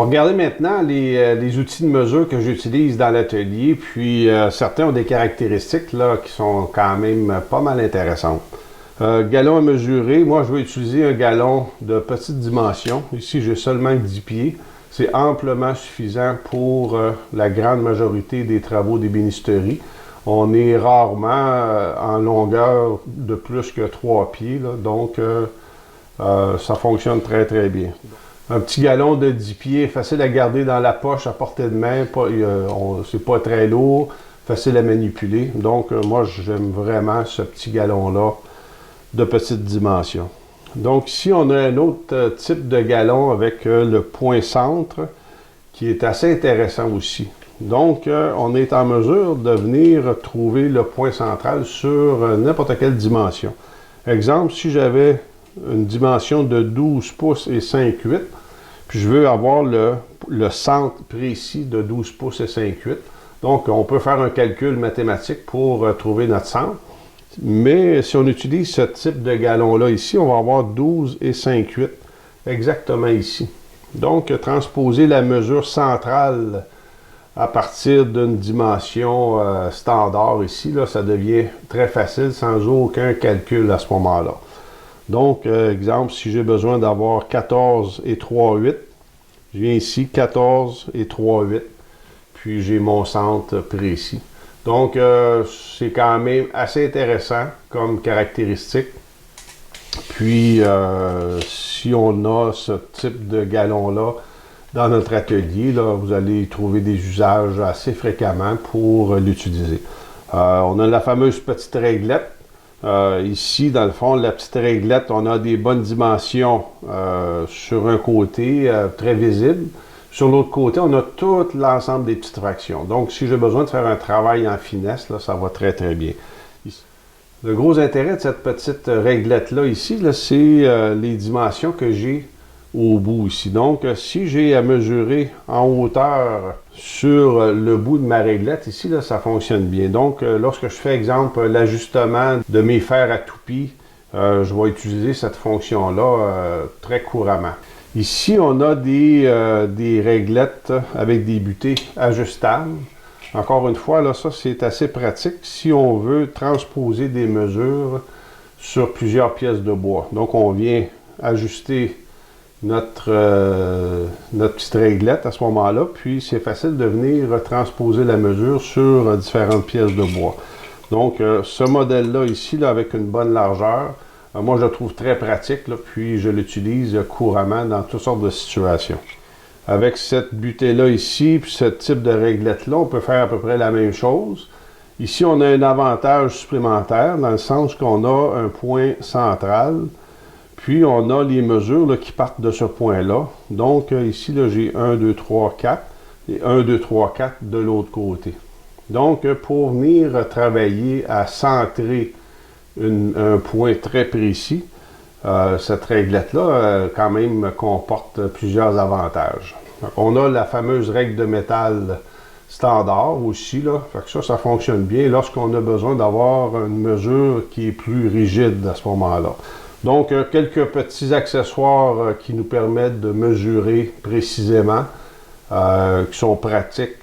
va regarder maintenant les outils de mesure que j'utilise dans l'atelier, puis certains ont des caractéristiques là, qui sont quand même pas mal intéressantes. Galon à mesurer, moi je vais utiliser un galon de petite dimension. Ici j'ai seulement 10 pieds. C'est amplement suffisant pour la grande majorité des travaux d'ébénisterie. On est rarement en longueur de plus que 3 pieds, là, donc ça fonctionne très très bien. Un petit galon de 10 pieds, facile à garder dans la poche à portée de main, c'est pas très lourd, facile à manipuler. Donc moi j'aime vraiment ce petit galon-là de petite dimension. Donc ici, on a un autre type de galon avec le point centre qui est assez intéressant aussi. Donc, on est en mesure de venir trouver le point central sur n'importe quelle dimension. Exemple, si j'avais une dimension de 12 pouces et 5/8, puis je veux avoir le centre précis de 12 pouces et 5/8. Donc, on peut faire un calcul mathématique pour trouver notre centre. Mais si on utilise ce type de galon-là ici, on va avoir 12 et 5/8 exactement ici. Donc, transposer la mesure centrale à partir d'une dimension standard ici, là, ça devient très facile sans aucun calcul à ce moment-là. Donc, exemple, si j'ai besoin d'avoir 14 et 3/8, je viens ici, 14 et 3/8, puis j'ai mon centre précis. Donc, c'est quand même assez intéressant comme caractéristique. Puis, si on a ce type de galon-là dans notre atelier, là, vous allez y trouver des usages assez fréquemment pour l'utiliser. On a la fameuse petite réglette. Ici, dans le fond, la petite réglette, on a des bonnes dimensions sur un côté, très visible. Sur l'autre côté, on a tout l'ensemble des petites fractions. Donc, si j'ai besoin de faire un travail en finesse, là, ça va très, très bien. Le gros intérêt de cette petite réglette-là ici, c'est les dimensions que j'ai au bout ici. Donc, si j'ai à mesurer en hauteur sur le bout de ma réglette ici, là, ça fonctionne bien. Donc, lorsque je fais, exemple, l'ajustement de mes fers à toupie, je vais utiliser cette fonction-là très couramment. Ici, on a des réglettes avec des butées ajustables. Encore une fois, là, ça, c'est assez pratique si on veut transposer des mesures sur plusieurs pièces de bois. Donc, on vient ajuster notre petite réglette à ce moment-là, puis c'est facile de venir transposer la mesure sur différentes pièces de bois. Donc, ce modèle-là ici, là, avec une bonne largeur, moi, je le trouve très pratique, là, puis je l'utilise couramment dans toutes sortes de situations. Avec cette butée-là ici, puis ce type de réglette-là, on peut faire à peu près la même chose. Ici, on a un avantage supplémentaire, dans le sens qu'on a un point central, puis on a les mesures là, qui partent de ce point-là. Donc, ici, là, j'ai 1, 2, 3, 4, et 1, 2, 3, 4 de l'autre côté. Donc, pour venir travailler à centrer un point très précis, cette réglette-là, quand même, comporte plusieurs avantages. Donc, on a la fameuse règle de métal standard aussi, là. Fait que ça fonctionne bien lorsqu'on a besoin d'avoir une mesure qui est plus rigide à ce moment-là. Donc, quelques petits accessoires qui nous permettent de mesurer précisément, qui sont pratiques.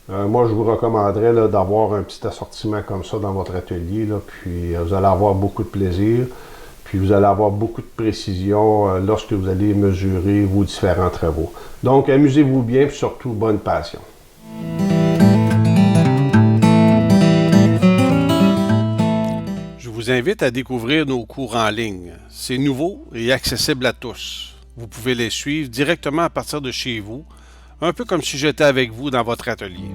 Moi, je vous recommanderais d'avoir un petit assortiment comme ça dans votre atelier, là, puis vous allez avoir beaucoup de plaisir, puis vous allez avoir beaucoup de précision lorsque vous allez mesurer vos différents travaux. Donc, amusez-vous bien, puis surtout, bonne passion. Je vous invite à découvrir nos cours en ligne. C'est nouveau et accessible à tous. Vous pouvez les suivre directement à partir de chez vous, un peu comme si j'étais avec vous dans votre atelier.